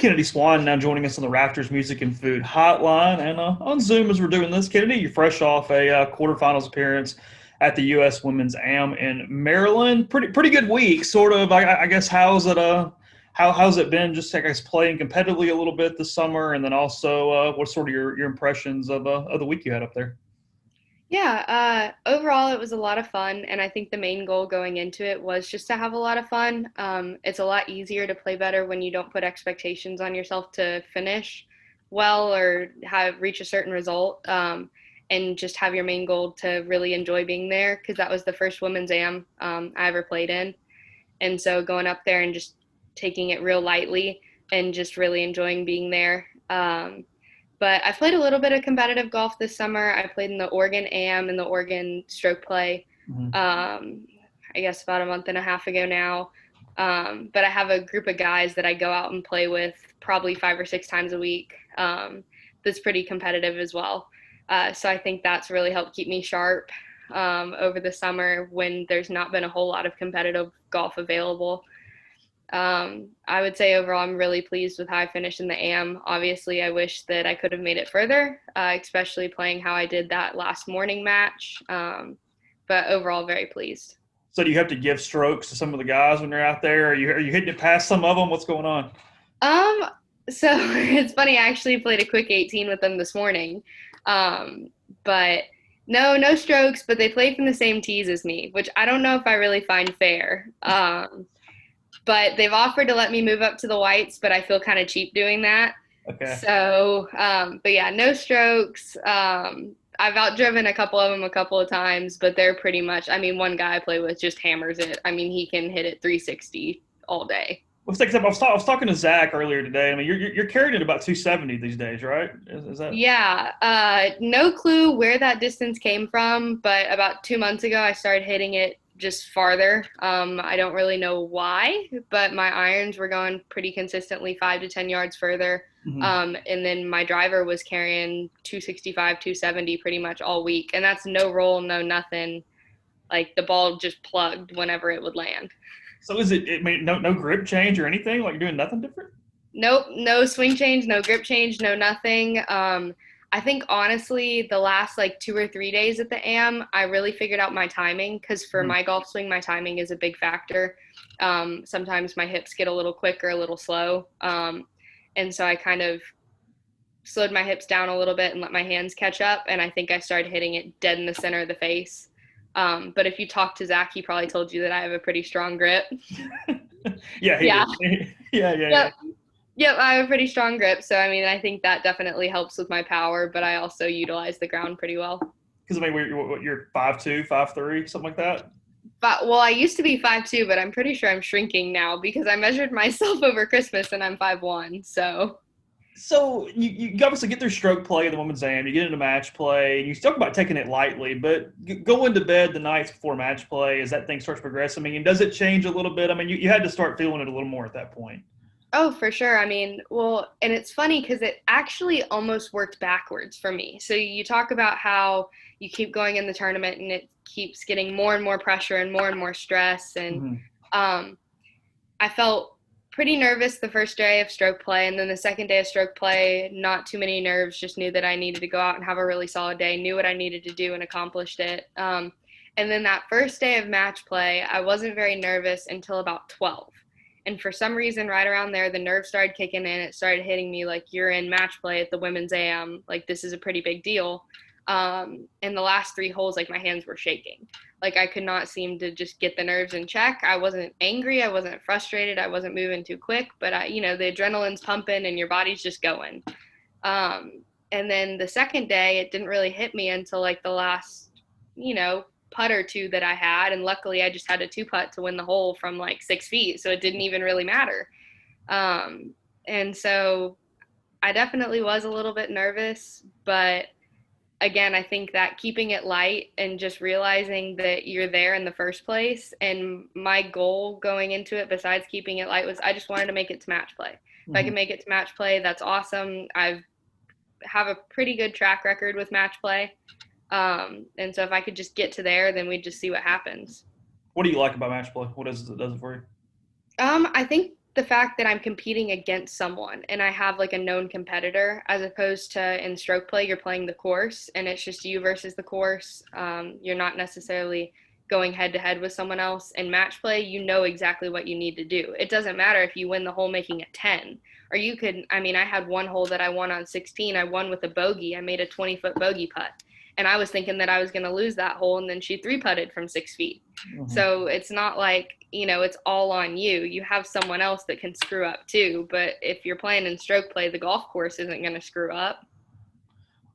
Kennedy Swann now joining us on the Raptors Music and Food Hotline and on Zoom as we're doing this. Kennedy, you're fresh off a quarterfinals appearance at the U.S. Women's Am in Maryland. Pretty good week, sort of. I guess how's it how's it been? Just I guess playing competitively a little bit this summer, and then also what's sort of your impressions of the week you had up there? Yeah, overall, it was a lot of fun, and I think the main goal going into it was just to have a lot of fun. It's a lot easier to play better when you don't put expectations on yourself to finish well or have reach a certain result, and just have your main goal to really enjoy being there because that was the first women's am I ever played in, and so going up there and just taking it real lightly and just really enjoying being there. But I played a little bit of competitive golf this summer. I played in the Oregon AM and the Oregon Stroke Play, Mm-hmm. I guess about a month and a half ago now. But I have a group of guys that I go out and play with probably 5 or 6 times a week. That's pretty competitive as well. So I think that's really helped keep me sharp over the summer when there's not been a whole lot of competitive golf available. I would say overall, I'm really pleased with how I finished in the AM. Obviously, I wish that I could have made it further, especially playing how I did that last morning match. But overall, very pleased. So do you have to give strokes to some of the guys when you're out there? Are you hitting it past some of them? What's going on? Um, so it's funny. I actually played a quick 18 with them this morning, um, but no strokes. But they played from the same tees as me, which I don't know if I really find fair. But they've offered to let me move up to the whites, but I feel kind of cheap doing that. Okay. So, but yeah, no strokes. I've outdriven a couple of them a couple of times, but they're pretty much, I mean, one guy I play with just hammers it. I mean, he can hit it 360 all day. I was talking to Zach earlier today. I mean, you're carrying it about 270 these days, right? Is that Yeah, no clue where that distance came from, but about 2 months ago, I started hitting it just farther. I don't really know why, but my irons were going pretty consistently 5 to 10 yards further. mhm. And then my driver was carrying 265, 270 pretty much all week. And that's no roll, no nothing. Like the ball just plugged whenever it would land. So is it? I mean, no grip change or anything? Like you're doing nothing different? Nope, no swing change, no grip change, no nothing. I think honestly, the last like 2 or 3 days at the AM, I really figured out my timing because for Mhm. my golf swing, my timing is a big factor. Sometimes my hips get a little quick or a little slow. And so I kind of slowed my hips down a little bit and let my hands catch up. And I think I started hitting it dead in the center of the face. But if you talk to Zach, he probably told you that I have a pretty strong grip. Yeah, he Yeah. did. Yeah, yeah, yeah. Yep. Yep, I have a pretty strong grip, so I mean, I think that definitely helps with my power, but I also utilize the ground pretty well. Because I mean, you're 5'2", 5'3", something like that. But well, I used to be 5'2", but I'm pretty sure I'm shrinking now because I measured myself over Christmas and I'm 5'1". So, So you obviously get through stroke play in the women's am, you get into match play, and you talk about taking it lightly, but going to bed the nights before match play as that thing starts progressing. I mean, does it change a little bit? I mean, you had to start feeling it a little more at that point. oh, for sure. I mean, well, and it's funny because it actually almost worked backwards for me. So you talk about how you keep going in the tournament and it keeps getting more and more pressure and more stress and Mm-hmm. um, I felt pretty nervous the first day of stroke play, and then the second day of stroke play, not too many nerves. Just knew that I needed to go out and have a really solid day. Knew what I needed to do and accomplished it. And then that first day of match play, I wasn't very nervous until about 12. And for some reason, right around there, the nerves started kicking in. It started hitting me like you're in match play at the women's AM. Like this is a pretty big deal. And the last 3 holes, like my hands were shaking. Like I could not seem to just get the nerves in check. I wasn't angry. I wasn't frustrated. I wasn't moving too quick, but the adrenaline's pumping and your body's just going. And then the second day, it didn't really hit me until like the last, putt or two that I had. And luckily I just had a 2 putt to win the hole from like 6 feet. So it didn't even really matter. Um, and so I definitely was a little bit nervous, but again, I think that keeping it light and just realizing that you're there in the first place. And my goal going into it, besides keeping it light, was I just wanted to make it to match play. If I Mm-hmm. can make it to match play, that's awesome. I have a pretty good track record with match play. And so if I could just get to there, then we'd just see what happens. What do you like about match play? What does it for you? I think the fact that I'm competing against someone and I have like a known competitor, as opposed to in stroke play, you're playing the course and it's just you versus the course. You're not necessarily going head to head with someone else. In match play, you know exactly what you need to do. It doesn't matter if you win the hole making a 10, or you could, I mean, I had one hole that I won on 16. I won with a bogey. I made a 20-foot bogey putt. And I was thinking that I was going to lose that hole, and then she three putted from 6 feet. Mhm. So it's not like, it's all on you. You have someone else that can screw up too. But if you're playing in stroke play, the golf course isn't going to screw up.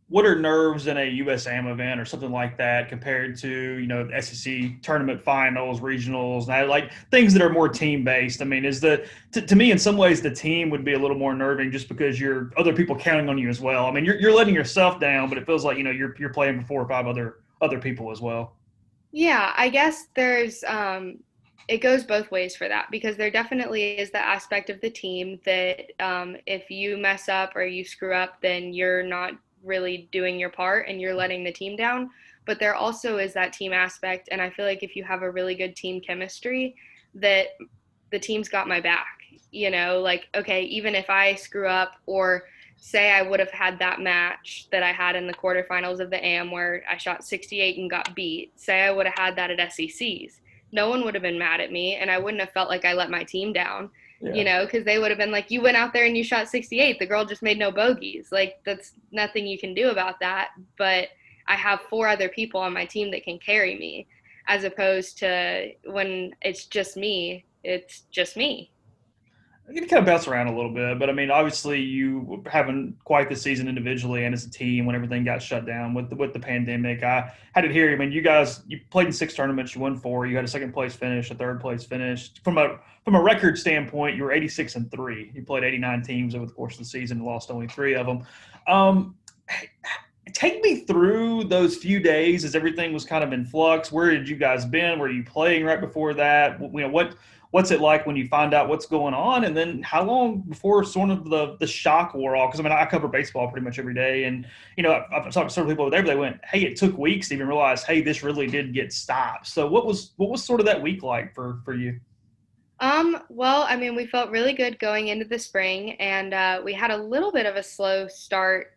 What are nerves in a USAM event or something like that compared to SEC tournament finals, regionals, and like things that are more team based? I mean, is to me in some ways the team would be a little more nerving just because you're other people counting on you as well. I mean, you're letting yourself down, but it feels like you're playing for 4 or 5 other people as well. Yeah, I guess it goes both ways for that, because there definitely is the aspect of the team that if you mess up or you screw up, then you're not really doing your part and you're letting the team down. But there also is that team aspect. And I feel like if you have a really good team chemistry, that the team's got my back. Like, okay, even if I screw up, or say I would have had that match that I had in the quarterfinals of the AM where I shot 68 and got beat, say I would have had that at SECs, no one would have been mad at me and I wouldn't have felt like I let my team down, Yeah. because they would have been like, you went out there and you shot 68. The girl just made no bogeys. Like, that's nothing you can do about that. But I have four other people on my team that can carry me, as opposed to when it's just me. You can kind of bounce around a little bit, but I mean, obviously, you having quite the season individually and as a team when everything got shut down with the pandemic. I had it here. I mean, you played in 6 tournaments, you won 4, you had a second place finish, a third place finish. From a record standpoint, you were 86-3. You played 89 teams over the course of the season and lost only 3 of them. Um, Take me through those few days as everything was kind of in flux. Where had you guys been? Were you playing right before that? What's it like when you find out what's going on, and then how long before sort of the shock wore off? Because I mean, I cover baseball pretty much every day, and I've talked to several people over there. But they went, "Hey, it took weeks to even realize, hey, this really did get stopped." So what was sort of that week like for you? Well, I mean, we felt really good going into the spring, and we had a little bit of a slow start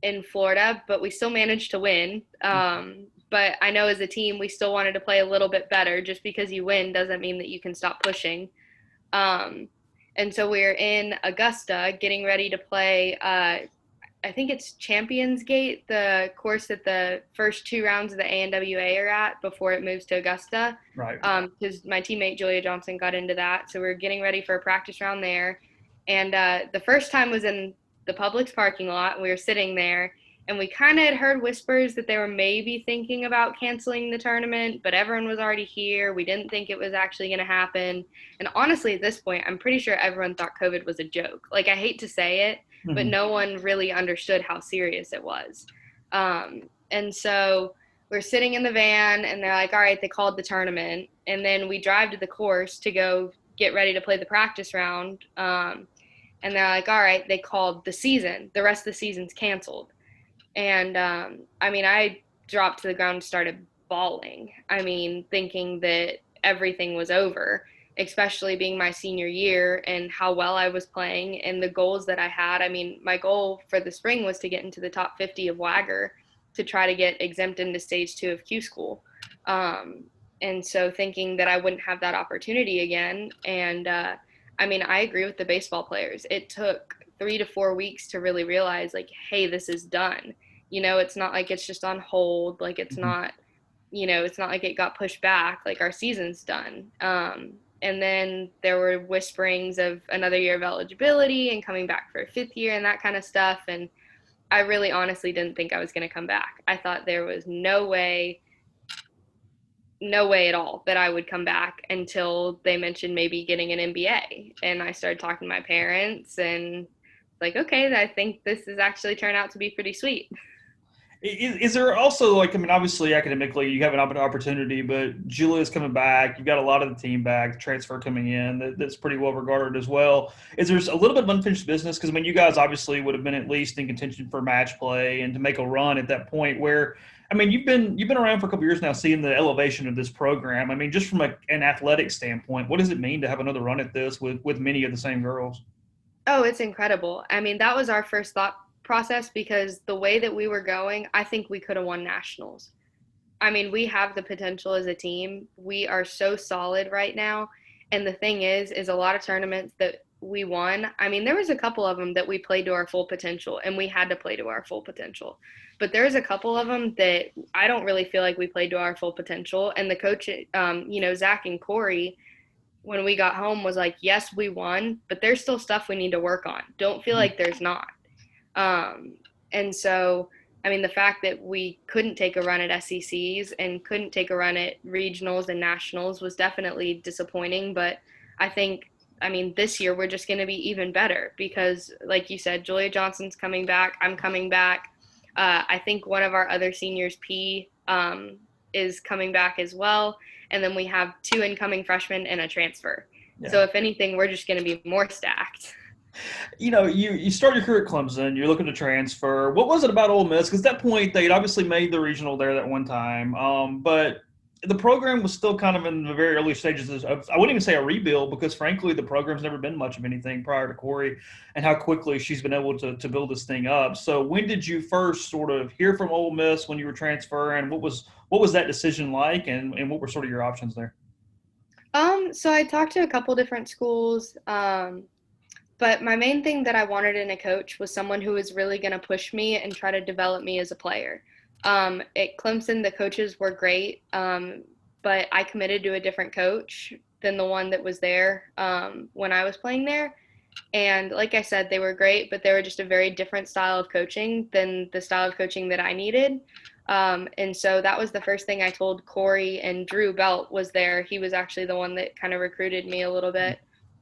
in Florida, but we still managed to win. But I know as a team, we still wanted to play a little bit better. Just because you win doesn't mean that you can stop pushing. Um, and so we're in Augusta getting ready to play. I think it's Champions Gate, the course that the first 2 rounds of the ANWA are at before it moves to Augusta. Right. Because my teammate Julia Johnson got into that, so we're getting ready for a practice round there. And the first time was in the Publix parking lot. We were sitting there, and we kind of had heard whispers that they were maybe thinking about canceling the tournament, but everyone was already here. We didn't think it was actually going to happen. And honestly, at this point, I'm pretty sure everyone thought COVID was a joke. Like, I hate to say it, but Mm-hmm. no one really understood how serious it was. And so we're sitting in the van, and they're like, all right, they called the tournament. And then we drive to the course to go get ready to play the practice round. And they're like, all right, they called the season. The rest of the season's canceled. And I mean, I dropped to the ground and started bawling. I mean, thinking that everything was over, especially being my senior year and how well I was playing and the goals that I had. I mean, my goal for the spring was to get into the top 50 of WAGR to try to get exempt into stage 2 of Q school. Um, and so thinking that I wouldn't have that opportunity again. And I mean, I agree with the baseball players. It took 3 to 4 weeks to really realize, like, hey, this is done. It's not like it's just on hold. Like, Mm-hmm. it's not like it got pushed back. Like, our season's done. And then there were whisperings of another year of eligibility and coming back for a fifth year and that kind of stuff. And I really honestly didn't think I was going to come back. I thought there was no way at all that I would come back until they mentioned maybe getting an MBA. And I started talking to my parents, and like, okay, I think this has actually turned out to be pretty sweet. Is there also like, I mean, obviously academically you have an opportunity, but Julia's coming back. You've got a lot of the team back, the transfer coming in that's pretty well regarded as well. Is there a little bit of unfinished business? Because I mean, you guys obviously would have been at least in contention for match play and to make a run at that point. Where I mean, you've been around for a couple years now, seeing the elevation of this program. I mean, just from an athletic standpoint, what does it mean to have another run at this with many of the same girls? Oh, it's incredible. I mean, that was our first thought process because the way that we were going, I think we could have won nationals. I mean, we have the potential as a team. We are so solid right now. And the thing is a lot of tournaments that we won. I mean, there was a couple of them that we played to our full potential and we had to play to our full potential. But there's a couple of them that I don't really feel like we played to our full potential. And the coach, Zach and Corey, when we got home was like, yes, we won, but there's still stuff we need to work on. Don't feel like there's not. Um, and so, I mean, the fact that we couldn't take a run at SECs and couldn't take a run at regionals and nationals was definitely disappointing. But I think, I mean, this year we're just going to be even better because, like you said, Julia Johnson's coming back. I'm coming back. I think one of our other seniors, P, is coming back as well. And then we have two incoming freshmen and a transfer. Yeah. So, if anything, we're just going to be more stacked. You start your career at Clemson. You're looking to transfer. What was it about Ole Miss? Because at that point they'd obviously made the regional there that one time, but the program was still kind of in the very early stages of, I wouldn't even say a rebuild, because frankly the program's never been much of anything prior to Corey and how quickly she's been able to build this thing up. So when did you first sort of hear from Ole Miss when you were transferring? What was that decision like, and what were sort of your options there? So I talked to a couple different schools. But my main thing that I wanted in a coach was someone who was really going to push me and try to develop me as a player. At Clemson, the coaches were great, but I committed to a different coach than the one that was there when I was playing there. And like I said, they were great, but they were just a very different style of coaching than the style of coaching that I needed. And so that was the first thing I told Corey, and Drew Belt was there. He was actually the one that kind of recruited me a little bit.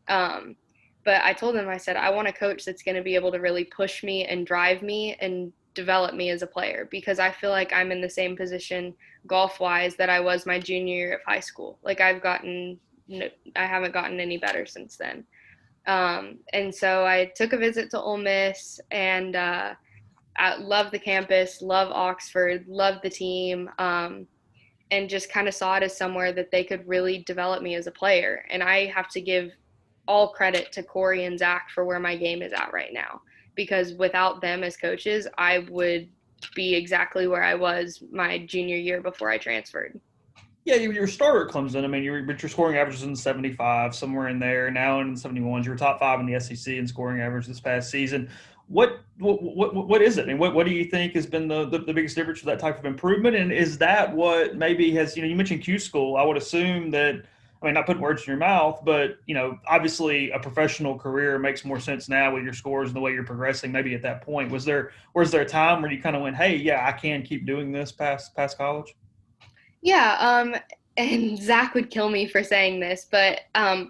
Um, but I told him, I said, I want a coach that's going to be able to really push me and drive me and develop me as a player, because I feel like I'm in the same position golf wise that I was my junior year of high school. Like I haven't gotten any better since then. And so I took a visit to Ole Miss, and I love the campus, love Oxford, love the team, and just kind of saw it as somewhere that they could really develop me as a player. And I have to give all credit to Corey and Zach for where my game is at right now, because without them as coaches, I would be exactly where I was my junior year before I transferred. Yeah, you're a starter at Clemson. I mean, but your scoring average is in the 75, somewhere in there. Now in the 71s, you were top five in the SEC in scoring average this past season. What is it? I mean, what do you think has been the biggest difference for that type of improvement? And is that what maybe has, you mentioned Q school. I would assume that, I mean, not putting words in your mouth, but, obviously a professional career makes more sense now with your scores and the way you're progressing. Maybe at that point, was there a time where you kind of went, hey, yeah, I can keep doing this past college? Yeah, and Zach would kill me for saying this, but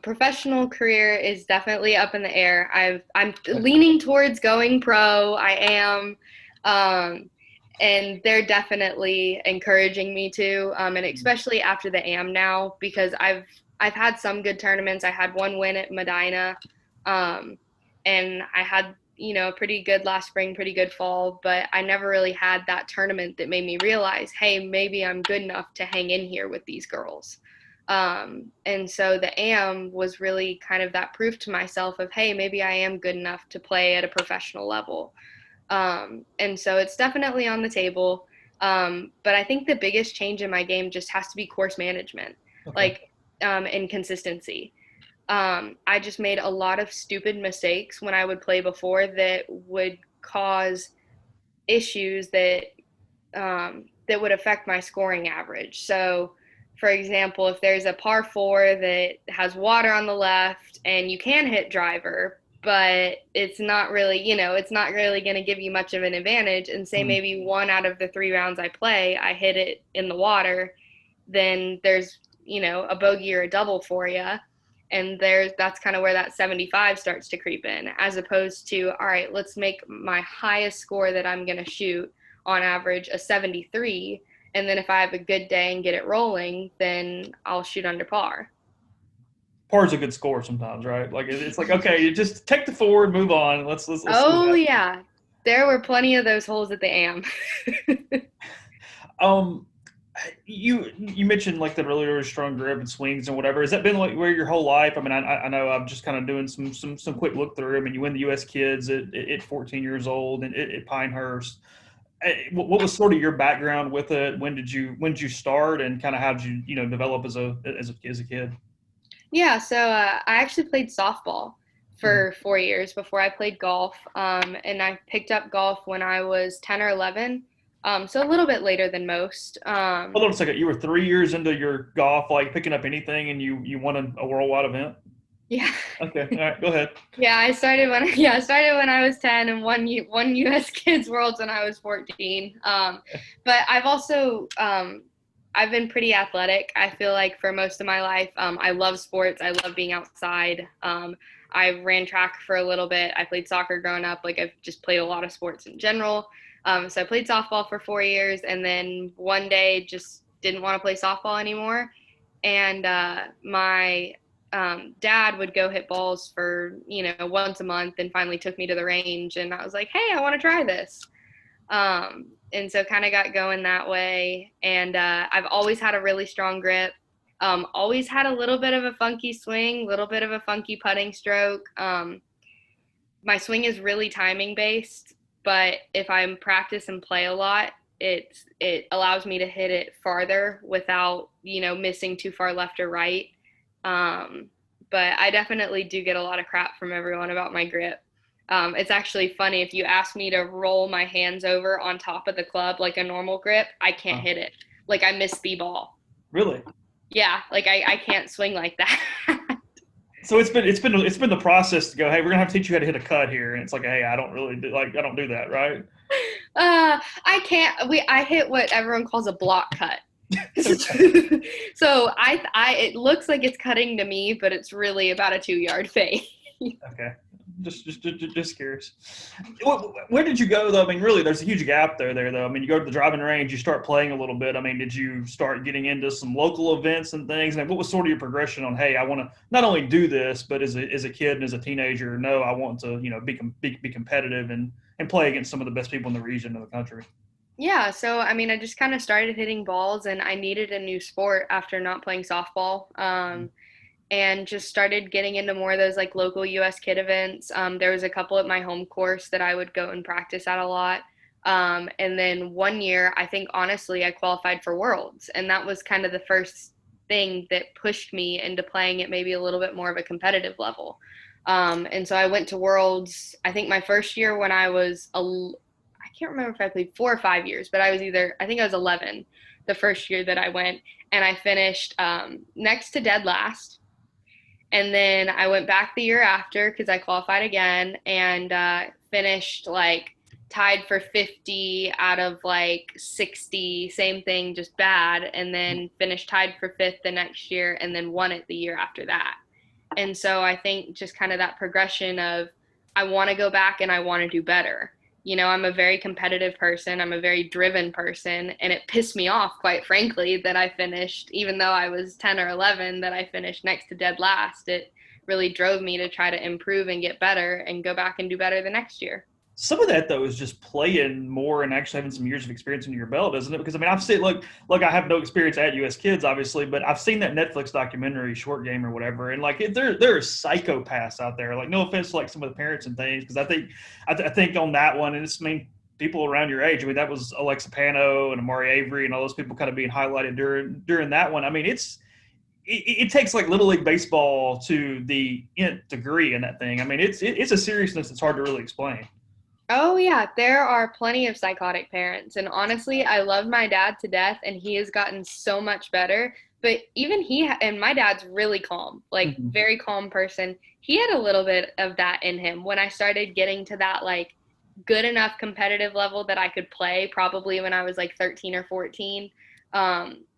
professional career is definitely up in the air. I'm leaning towards going pro. I am, um, and they're definitely encouraging me to, and especially after the AM now, because I've had some good tournaments. I had one win at Medina, um, and I had a pretty good last spring, pretty good fall, but I never really had that tournament that made me realize, hey, maybe I'm good enough to hang in here with these girls. And so the AM was really kind of that proof to myself of, hey, maybe I am good enough to play at a professional level. And so it's definitely on the table. But I think the biggest change in my game just has to be course management, Okay. like, and consistency. I just made a lot of stupid mistakes when I would play before that would cause issues that would affect my scoring average. So, for example, if there's a par four that has water on the left and you can hit driver, but it's not really going to give you much of an advantage. And say Mhm. maybe one out of the 3 rounds I play, I hit it in the water, then there's, a bogey or a double for you. And that's kind of where that 75 starts to creep in, as opposed to, all right, let's make my highest score that I'm going to shoot on average a 73. And then if I have a good day and get it rolling, then I'll shoot under par. Par is a good score sometimes, right? Like it's like, okay, you just take the forward, move on. Let's see what Oh, happens. yeah. There were plenty of those holes at the AM. Um, you mentioned like the really strong grip and swings and whatever. Has that been like where your whole life? I mean, I know I'm just kind of doing some quick look through. I mean, you win the U.S. Kids at 14 years old and at Pinehurst. What was sort of your background with it? When did you start and kind of how did you develop as a kid? Yeah, so I actually played softball Mhm. for 4 years before I played golf. And I picked up golf when I was 10 or 11, so a little bit later than most. Hold on a second. You were 3 years into your golf, like picking up anything, and you won a worldwide event. Yeah. Okay, all right, go ahead. Yeah, I started when I was 10 and won US Kids Worlds when I was 14. But I've been pretty athletic. I feel like for most of my life, I love sports. I love being outside. I ran track for a little bit. I played soccer growing up. Like I've just played a lot of sports in general. So I played softball for 4 years, and then one day just didn't want to play softball anymore. And my dad would go hit balls for once a month, and finally took me to the range, and I was like, hey, I want to try this. And so kind of got going that way. And I've always had a really strong grip. Always had a little bit of a funky swing, little bit of a funky putting stroke. My swing is really timing based, but if I practice and play a lot, it allows me to hit it farther without missing too far left or right. Um, but I definitely do get a lot of crap from everyone about my grip. It's actually funny if you ask me to roll my hands over on top of the club like a normal grip, I can't Uh, hit it. Like I miss the ball. really? Yeah, like I can't swing like that. So it's been the process to go. Hey, we're gonna have to teach you how to hit a cut here, and it's like, hey, I don't do that, right? I can't. I hit what everyone calls a block cut. Okay. So it looks like it's cutting to me, but it's really about a 2 yard fade. Okay. Just curious. Where did you go though? I mean, really, there's a huge gap there though. I mean, you go to the driving range, you start playing a little bit. I mean, did you start getting into some local events and things? And what was sort of your progression on? Hey, I want to not only do this, but as a kid and as a teenager, no, I want to be competitive and play against some of the best people in the region of the country. Yeah, so I mean, I just kind of started hitting balls, and I needed a new sport after not playing softball. And just started getting into more of those like local US kid events. There was a couple at my home course that I would go and practice at a lot. And then one year, I think honestly, I qualified for Worlds, and that was kind of the first thing that pushed me into playing at maybe a little bit more of a competitive level. And so I went to Worlds. I think my first year when I can't remember if I played 4 or 5 years, but I think I was 11 the first year that I went, and I finished next to dead last. And then I went back the year after because I qualified again, and finished like tied for 50 out of like 60, same thing, just bad. And then finished tied for fifth the next year, and then won it the year after that. And so I think just kind of that progression of I want to go back and I want to do better. I'm a very competitive person. I'm a very driven person. And it pissed me off, quite frankly, that I finished, even though I was 10 or 11, that I finished next to dead last. It really drove me to try to improve and get better and go back and do better the next year. Some of that though is just playing more and actually having some years of experience under your belt, isn't it? Because I mean, I've seen look, I have no experience at US Kids, obviously, but I've seen that Netflix documentary, Short Game or whatever, and like there are psychopaths out there. Like, no offense to like some of the parents and things, because I think on that one, and it's I mean people around your age. I mean, that was Alexa Pano and Amari Avery and all those people kind of being highlighted during that one. I mean, it takes like little league baseball to the nth degree in that thing. I mean, it's a seriousness that's hard to really explain. Oh, yeah, there are plenty of psychotic parents. And honestly, I love my dad to death, and he has gotten so much better. But even and my dad's really calm, like Mhm. very calm person. He had a little bit of that in him when I started getting to that like good enough competitive level that I could play, probably when I was like 13 or 14.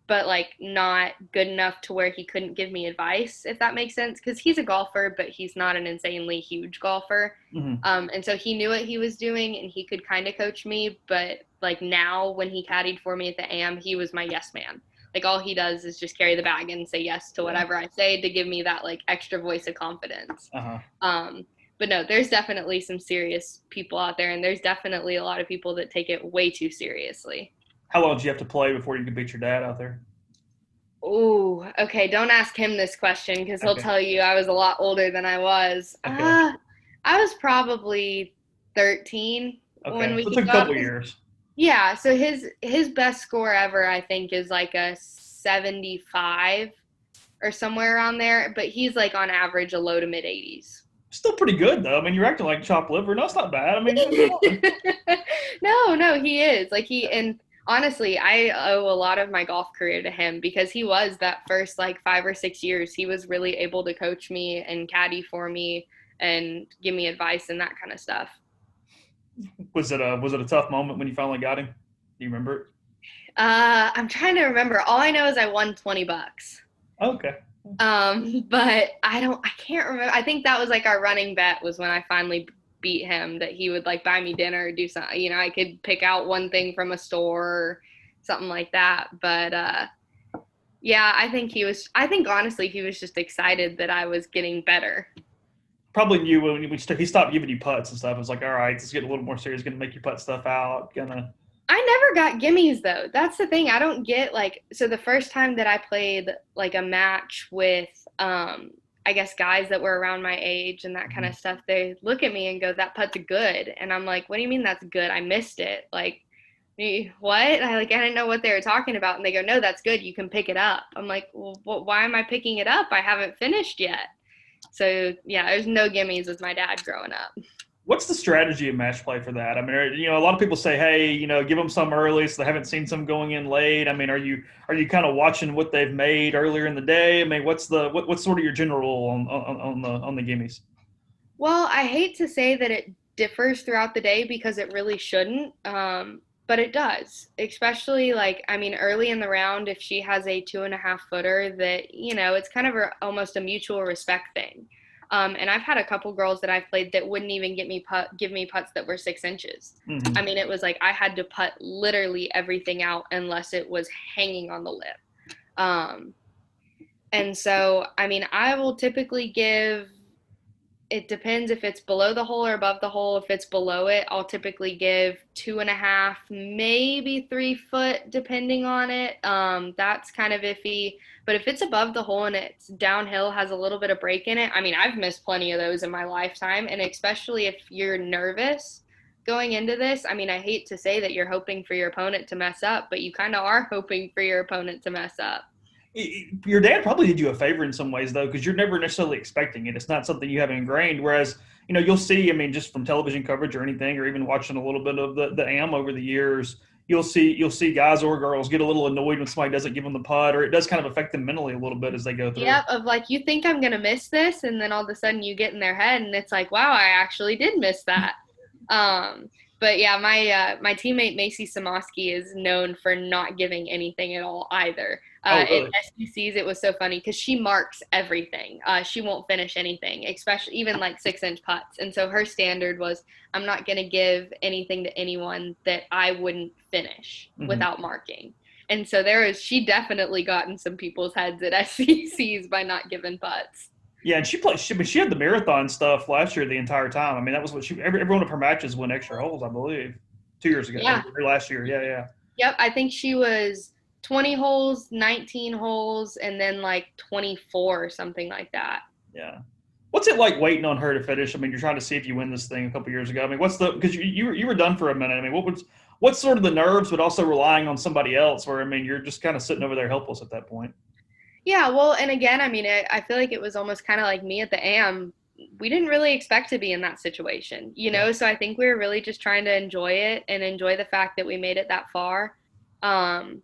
But like not good enough to where he couldn't give me advice, if that makes sense. Because he's a golfer, but he's not an insanely huge golfer. Mhm. And so he knew what he was doing, and he could kind of coach me. But like now, when he caddied for me at the AM, he was my yes man. Like all he does is just carry the bag and say yes to Yeah. whatever I say to give me that like extra voice of confidence. Uh huh. Um, but no, there's definitely some serious people out there, and there's definitely a lot of people that take it way too seriously. How long did you have to play before you could beat your dad out there? Oh, okay. Don't ask him this question because he'll Okay. tell you I was a lot older than I was. Okay. I was probably 13 when Okay. we So it could took a go out. couple years. Yeah, so his best score ever, I think, is like a 75 or somewhere around there, but he's like on average a low to mid 80s. Still pretty good though. I mean, you're acting like chopped liver. No, it's not bad. I mean, come on. No, no, he is. Like and honestly, I owe a lot of my golf career to him because he was that first like 5 or 6 years. He was really able to coach me and caddy for me and give me advice and that kind of stuff. Was it a tough moment when you finally got him? Do you remember it? I'm trying to remember. All I know is I won $20. Okay. But I can't remember. I think that was like our running bet was when I finally beat him that he would like buy me dinner or do something. I could pick out one thing from a store or something like that. But yeah, I think honestly, he was just excited that I was getting better. Probably knew when he stopped giving you putts and stuff. It was like, all right, it's getting a little more serious. Going to make you putt stuff out. Gonna. I never got gimmies though. That's the thing. I don't get like so the first time that I played like a match with I guess guys that were around my age and that kind of stuff, they look at me and go, "That putt's good." And I'm like, "What do you mean that's good? I missed it." Like, what? I didn't know what they were talking about. And they go, "No, that's good. You can pick it up." I'm like, "Well, why am I picking it up? I haven't finished yet." So, yeah, there's no gimmies with my dad growing up. What's the strategy of match play for that? I mean, a lot of people say, hey, give them some early so they haven't seen some going in late. I mean, are you kind of watching what they've made earlier in the day? I mean, what's sort of your general rule on the gimmies? Well, I hate to say that it differs throughout the day because it really shouldn't, but it does. Especially like, I mean, early in the round, if she has a 2.5 footer, that it's kind of almost a mutual respect thing. And I've had a couple girls that I've played that wouldn't even give me putts that were 6 inches. I Mm-hmm. mean, it was like I had to putt literally everything out unless it was hanging on the lip. Um, and so, I mean, I will typically give it depends if it's below the hole or above the hole. If it's below it, I'll typically give 2.5, maybe 3 foot, depending on it. That's kind of iffy. But if it's above the hole and it's downhill, has a little bit of break in it, I mean, I've missed plenty of those in my lifetime. And especially if you're nervous going into this, I mean, I hate to say that you're hoping for your opponent to mess up, but you kind of are hoping for your opponent to mess up. Your dad probably did you a favor in some ways though, because you're never necessarily expecting it. It's not something you have ingrained. Whereas, you'll see, I mean, just from television coverage or anything, or even watching a little bit of the AM over the years, you'll see guys or girls get a little annoyed when somebody doesn't give them the putt, or it does kind of affect them mentally a little bit as they go through. Yep, of like you think I'm gonna miss this, and then all of a sudden you get in their head, and it's like, wow, I actually did miss that. Um, but yeah, my teammate Macy Samoski is known for not giving anything at all either. Oh, In really? SECs, it was so funny because she marks everything. She won't finish anything, especially even like 6 inch putts. And so her standard was, I'm not gonna give anything to anyone that I wouldn't finish Mm-hmm. without marking. And so she definitely got in some people's heads at SECs by not giving putts. Yeah, and she had the marathon stuff last year the entire time. I mean, that was what every one of her matches went extra holes, I believe, 2 years ago Yeah. or last year. Yeah, yeah, Yep. I think she was 20 holes, 19 holes, and then like 24 or something like that. yeah. What's it like waiting on her to finish? I mean, you're trying to see if you win this thing a couple years ago. I mean, because you were done for a minute. I mean, what's sort of the nerves, but also relying on somebody else? Where I mean, you're just kind of sitting over there helpless at that point. Yeah. Well, and again, I mean, I feel like it was almost kind of like me at the AM. We didn't really expect to be in that situation, Yeah. So I think we were really just trying to enjoy it and enjoy the fact that we made it that far. Um,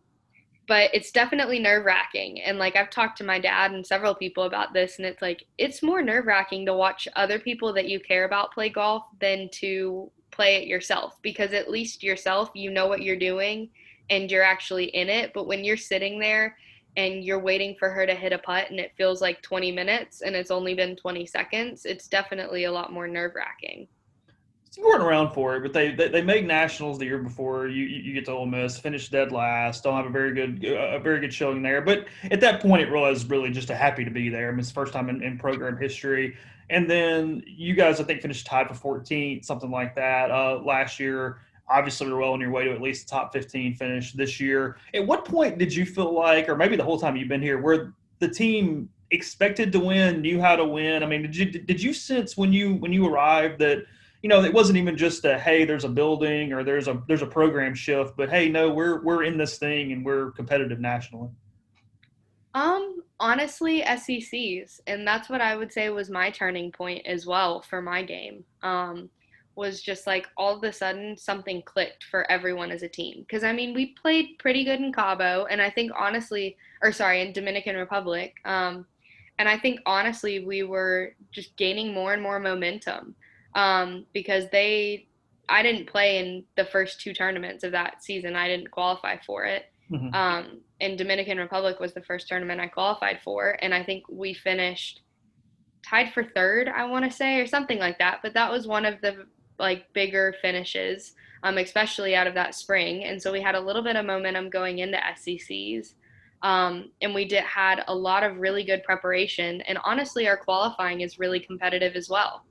but it's definitely nerve wracking. And like I've talked to my dad and several people about this, and it's like it's more nerve wracking to watch other people that you care about play golf than to play it yourself because at least yourself, you know what you're doing and you're actually in it. But when you're sitting there and you're waiting for her to hit a putt and it feels like 20 minutes and it's only been 20 seconds, it's definitely a lot more nerve wracking. You weren't around for it, but they made nationals the year before. You get to Ole Miss, finished dead last. Don't have a very good showing there. But at that point, it was really just a happy to be there. I mean, it's the first time in program history. And then you guys, I think, finished tied for 14th, something like that last year. Obviously, you're well on your way to at least top 15 finish this year. At what point did you feel like, or maybe the whole time you've been here, where the team expected to win, knew how to win? I mean, did you sense when you arrived that it wasn't even just a hey, there's a building or there's a program shift, but hey, no, we're in this thing and we're competitive nationally. Honestly, SECs, and that's what I would say was my turning point as well for my game. Was just like all of a sudden something clicked for everyone as a team. Because I mean, we played pretty good in Cabo, and I think honestly, or sorry, in Dominican Republic. And I think honestly, we were just gaining more and more momentum because I didn't play in the first two tournaments of that season. I didn't qualify for it. Mm-hmm. And Dominican Republic was the first tournament I qualified for, and I think we finished tied for third, I want to say, or something like that. But that was one of the like bigger finishes, especially out of that spring. And so we had a little bit of momentum going into SECs. And we had a lot of really good preparation. And honestly, our qualifying is really competitive as well.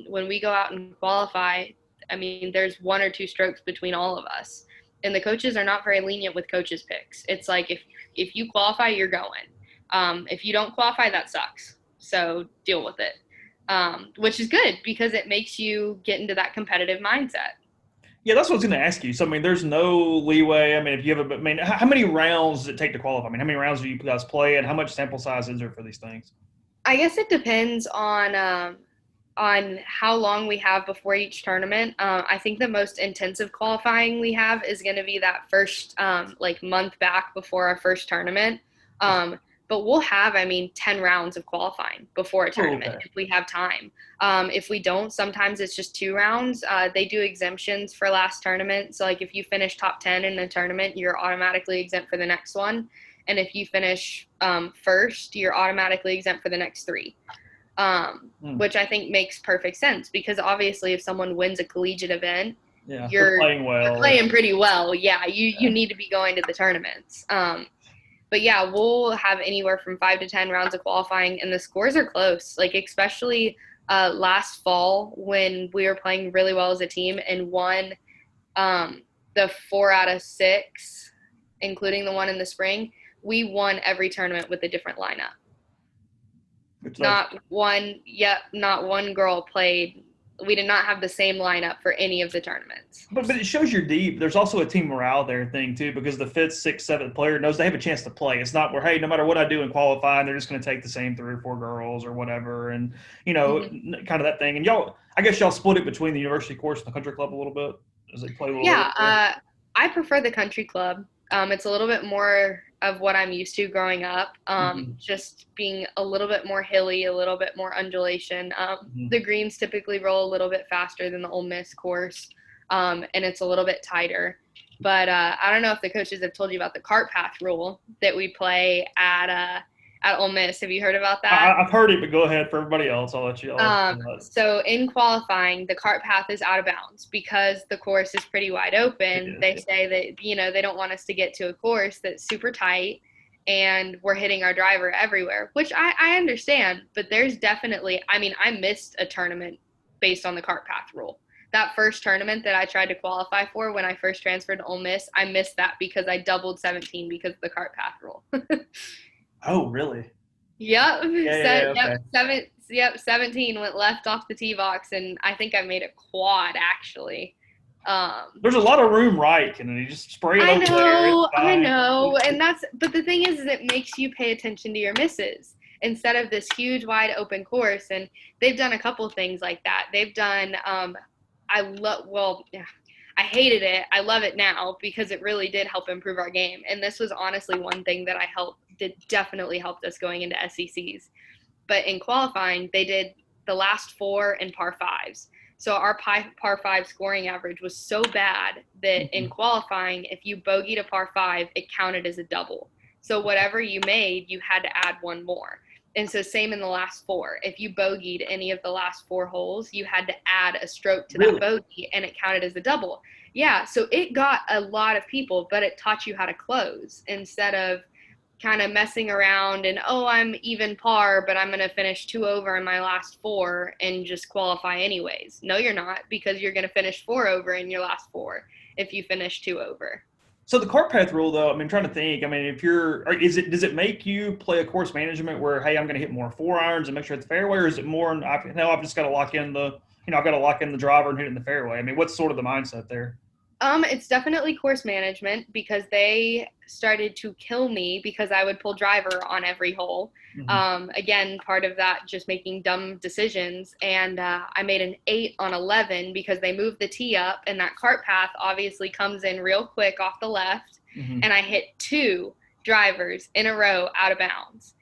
When we go out and qualify, I mean, there's one or two strokes between all of us. And the coaches are not very lenient with coaches' picks. It's like if you qualify, you're going. If you don't qualify, that sucks. So deal with it, which is good because it makes you get into that competitive mindset. Yeah, that's what I was going to ask you. So, I mean, there's no leeway. I mean, if you have a, I mean, how many rounds does it take to qualify? I mean, how many rounds do you guys play, and how much sample size is there for these things? I guess it depends on how long we have before each tournament. I think the most intensive qualifying we have is going to be that first like month back before our first tournament. But we'll have, I mean, 10 rounds of qualifying before a Oh, tournament okay. if we have time. If we don't, sometimes it's just 2 rounds. They do exemptions for last tournament. So, like, if you finish top 10 in a tournament, you're automatically exempt for the next one. And if you finish first, you're automatically exempt for the next three, Hmm. which I think makes perfect sense because obviously if someone wins a collegiate event, Yeah, they're you're playing you're well. playing pretty well. Yeah, you need to be going to the tournaments. But yeah, we'll have anywhere from 5 to 10 rounds of qualifying, and the scores are close. Like especially last fall when we were playing really well as a team and won the 4 out of 6, including the one in the spring. We won every tournament with a different lineup. Which that's Not one girl played. We did not have the same lineup for any of the tournaments. but it shows you're deep. There's also a team morale there thing too, because the fifth, sixth, seventh player knows they have a chance to play. It's not where hey, no matter what I do in qualifying, they're just going to take the same three or four girls or whatever, and Mm-hmm. kind of that thing. And y'all, I guess y'all split it between the university course and the country club a little bit as they play a little bit Yeah, there. I prefer the country club. It's a little bit more of what I'm used to growing up. Mm-hmm. Just being a little bit more hilly, a little bit more undulation. Mm-hmm. The greens typically roll a little bit faster than the Ole Miss course, and it's a little bit tighter. But I don't know if the coaches have told you about the cart path rule that we play at Ole Miss. Have you heard about that? I've heard it, but go ahead for everybody else. I'll let you know. So in qualifying, the cart path is out of bounds because the course is pretty wide It open. is, They yeah. say that, they don't want us to get to a course that's super tight and we're hitting our driver everywhere, which I understand, but there's definitely, I mean, I missed a tournament based on the cart path rule. That first tournament that I tried to qualify for when I first transferred to Ole Miss, I missed that because I doubled 17 because of the cart path rule. Oh, really? Yep. Yeah, yeah, So, yeah. Okay. yep, 17 went left off the tee box and I think I made a quad actually. Um There's a lot of room right, Kennedy. Just spray it over there. It's I fine. know. And but the thing is it makes you pay attention to your misses instead of this huge wide open course. And they've done a couple things like that. They've done I love well, yeah, I hated it. I love it now because it really did help improve our game. And this was honestly one thing that I helped did definitely helped us going into SECs. But in qualifying, they did the last four and par fives. So our par five scoring average was so bad that in Mhm. qualifying, if you bogeyed a par five, it counted as a double. So whatever you made, you had to add one more. And so same in the last four. If you bogeyed any of the last four holes, you had to add a stroke to that Really? bogey and it counted as a double. Yeah, so it got a lot of people, but it taught you how to close instead of kind of messing around and, oh, I'm even par, but I'm going to finish 2 over in my last 4 and just qualify anyways. No, you're not, because you're going to finish 4 over in your last 4 if you finish 2 over. So the cart path rule, though, I mean, trying to think. I mean, if you're, does it make you play a course management where, hey, I'm going to hit more 4 irons and make sure it's the fairway, or is it more, no, I've just got to lock in I've got to lock in the driver and hit it in the fairway? I mean, what's sort of the mindset there? It's definitely course management because they started to kill me because I would pull driver on every hole. Mm-hmm. Again, part of that just making dumb decisions. And I made an 8 on 11 because they moved the tee up, and that cart path obviously comes in real quick off the left. Mm-hmm. And I hit 2 drivers in a row out of bounds.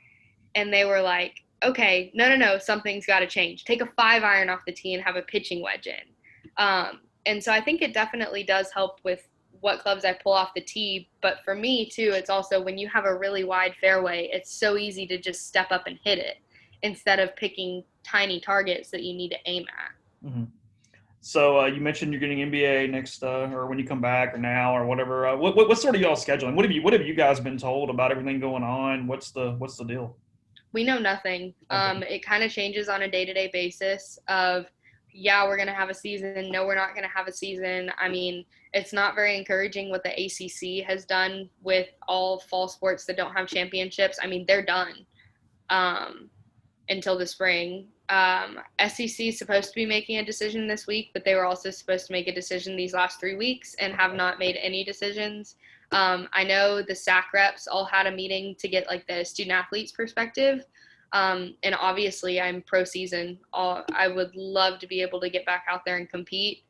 And they were like, okay, no, something's got to change. Take a 5 iron off the tee and have a pitching wedge in. And so I think it definitely does help with what clubs I pull off the tee. But for me, too, it's also when you have a really wide fairway, it's so easy to just step up and hit it instead of picking tiny targets that you need to aim at. Mm-hmm. So you mentioned you're getting NBA next, or when you come back, or now, or whatever. What's sort of y'all scheduling? What have you guys been told about everything going on? What's the deal? We know nothing. Okay. It kind of changes on a day-to-day basis of, yeah, we're going to have a season. No, we're not going to have a season. I mean, it's not very encouraging what the ACC has done with all fall sports that don't have championships. I mean, they're done until the spring. SEC is supposed to be making a decision this week, but they were also supposed to make a decision these last 3 weeks and have not made any decisions. I know the SAC reps all had a meeting to get like the student athletes perspective. And obviously I'm pro season. I would love to be able to get back out there and compete.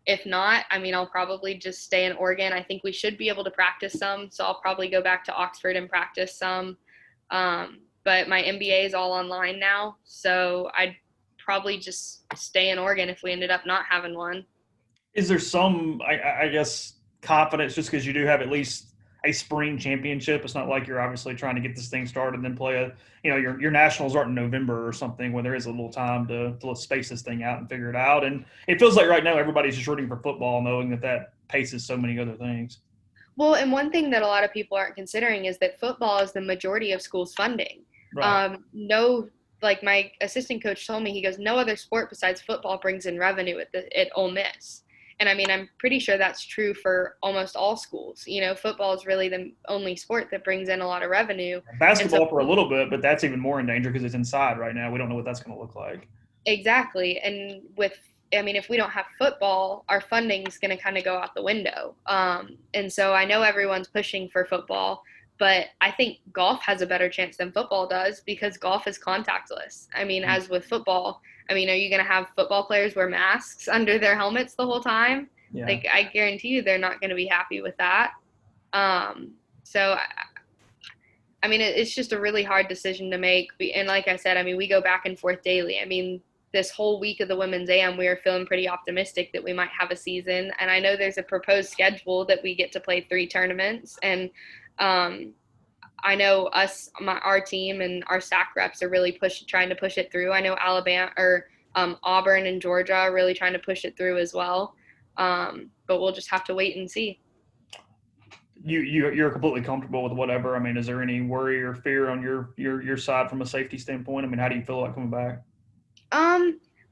If not, I mean, I'll probably just stay in Oregon. I think we should be able to practice some. So I'll probably go back to Oxford and practice some. But my MBA is all online now. So I'd probably just stay in Oregon if we ended up not having one. Is there some, I guess, confidence just because you do have at least a spring championship? It's not like you're obviously trying to get this thing started and then play your nationals aren't in November or something where there is a little time to space this thing out and figure it out. And it feels like right now everybody's just rooting for football, knowing that paces so many other things. Well, and one thing that a lot of people aren't considering is that football is the majority of schools' funding. Right. No, like my assistant coach told me, he goes, no other sport besides football brings in revenue at Ole Miss. And I mean, I'm pretty sure that's true for almost all schools. You know, football is really the only sport that brings in a lot of revenue. And so, Basketball for a little bit, but that's even more in danger because it's inside right now. We don't know what that's going to look like. exactly. And I mean, if we don't have football, our funding is going to kind of go out the window. And so I know everyone's pushing for football, but I think golf has a better chance than football does because golf is contactless. I mean, as with football, I mean, are you going to have football players wear masks under their helmets the whole time? Yeah. Like, I guarantee you they're not going to be happy with that. So, I mean, it's just a really hard decision to make. And like I said, I mean, we go back and forth daily. I mean, this whole week of the women's AM, we were feeling pretty optimistic that we might have a season. And I know there's a proposed schedule that we get to play 3 tournaments. And I know our team and our SAC reps are really trying to push it through. I know Alabama or Auburn and Georgia are really trying to push it through as well. But we'll just have to wait and see. You're completely comfortable with whatever. I mean, is there any worry or fear on your side from a safety standpoint? I mean, how do you feel like coming back?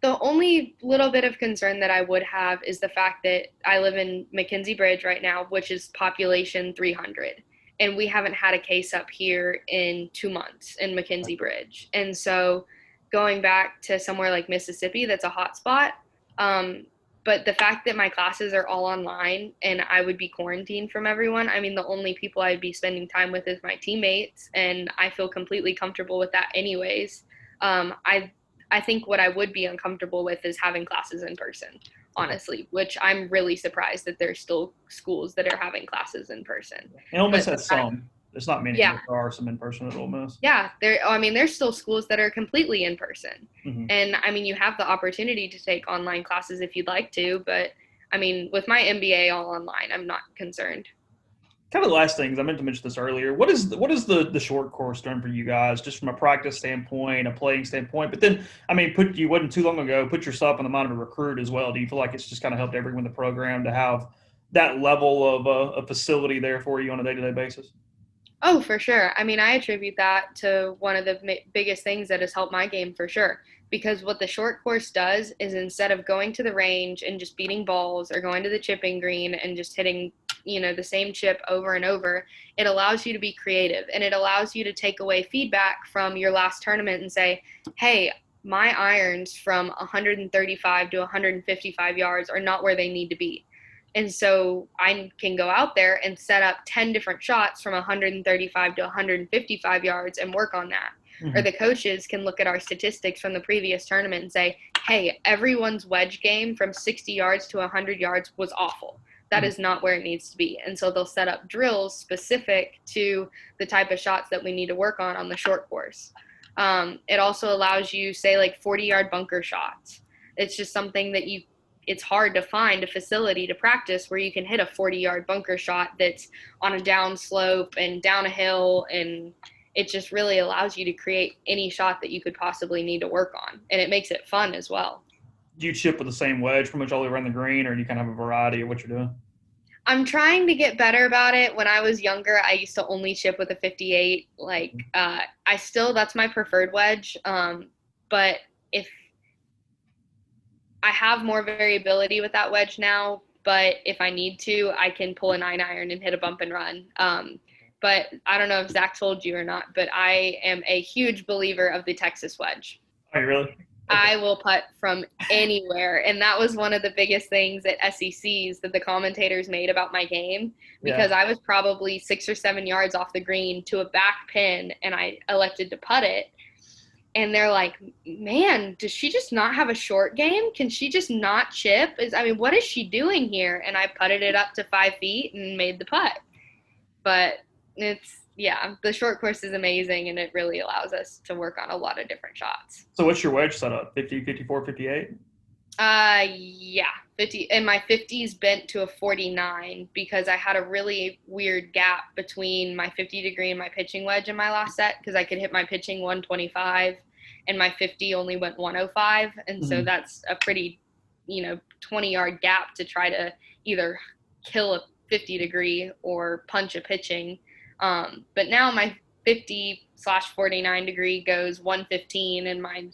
The only little bit of concern that I would have is the fact that I live in McKenzie Bridge right now, which is population 300. And we haven't had a case up here in 2 months in McKenzie Bridge. And so going back to somewhere like Mississippi, that's a hot spot. But the fact that my classes are all online and I would be quarantined from everyone, I mean, the only people I'd be spending time with is my teammates. And I feel completely comfortable with that anyways. I think what I would be uncomfortable with is having classes in person, honestly, which I'm really surprised that there's still schools that are having classes in person. And Ole Miss But has some. There's not many, yeah, but there are some in person at Ole Miss. yeah, I mean, there's still schools that are completely in person. Mm-hmm. And I mean, you have the opportunity to take online classes if you'd like to, but I mean, with my MBA all online, I'm not concerned. Kind of the last things I meant to mention this earlier. What is the short course done for you guys, just from a practice standpoint, a playing standpoint? But then, I mean, you wasn't too long ago. Put yourself in the mind of a recruit as well. Do you feel like it's just kind of helped everyone in the program to have that level of a facility there for you on a day-to-day basis? Oh, for sure. I mean, I attribute that to one of the biggest things that has helped my game for sure. Because what the short course does is instead of going to the range and just beating balls or going to the chipping green and just hitting, the same chip over and over, it allows you to be creative and it allows you to take away feedback from your last tournament and say, hey, my irons from 135 to 155 yards are not where they need to be. And so I can go out there and set up 10 different shots from 135 to 155 yards and work on that. Or Hmm. the coaches can look at our statistics from the previous tournament and say, hey, everyone's wedge game from 60 yards to 100 yards was awful. That Hmm. is not where it needs to be. And so they'll set up drills specific to the type of shots that we need to work on the short course. It also allows you, say, like 40-yard bunker shots. It's just something that it's hard to find a facility to practice where you can hit a 40-yard bunker shot that's on a down slope and down a hill, and it just really allows you to create any shot that you could possibly need to work on, and it makes it fun as well. Do you chip with the same wedge pretty much all the way around the green, or do you kind of have a variety of what you're doing? I'm trying to get better about it. When I was younger, I used to only chip with a 58. I still, that's my preferred wedge. But if I have more variability with that wedge now, but if I need to, I can pull a 9 iron and hit a bump and run. But I don't know if Zach told you or not, but I am a huge believer of the Texas wedge. Are you really? Okay. I will putt from anywhere. And that was one of the biggest things at SECs that the commentators made about my game, Yeah. because I was probably 6 or 7 yards off the green to a back pin and I elected to putt it. And they're like, man, does she just not have a short game? Can she just not chip? What is she doing here? And I putted it up to 5 feet and made the putt. But yeah, the short course is amazing and it really allows us to work on a lot of different shots. So what's your wedge setup? 50, 54, 58? Yeah, 50, and my 50s bent to a 49 because I had a really weird gap between my 50-degree and my pitching wedge in my last set because I could hit my pitching 125 and my 50 only went 105. And so Mm-hmm. that's a pretty, 20-yard gap to try to either kill a 50-degree or punch a pitching. But now my 50/49 degree goes 115 and my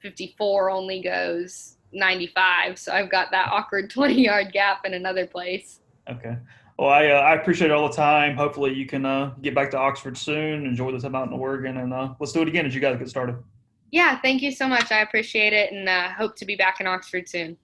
54 only goes 95. So I've got that awkward 20-yard gap in another place. Okay. Well, I appreciate it all the time. Hopefully, you can get back to Oxford soon. Enjoy the time out in Oregon, and let's do it again as you guys get started. Yeah, thank you so much. I appreciate it and hope to be back in Oxford soon.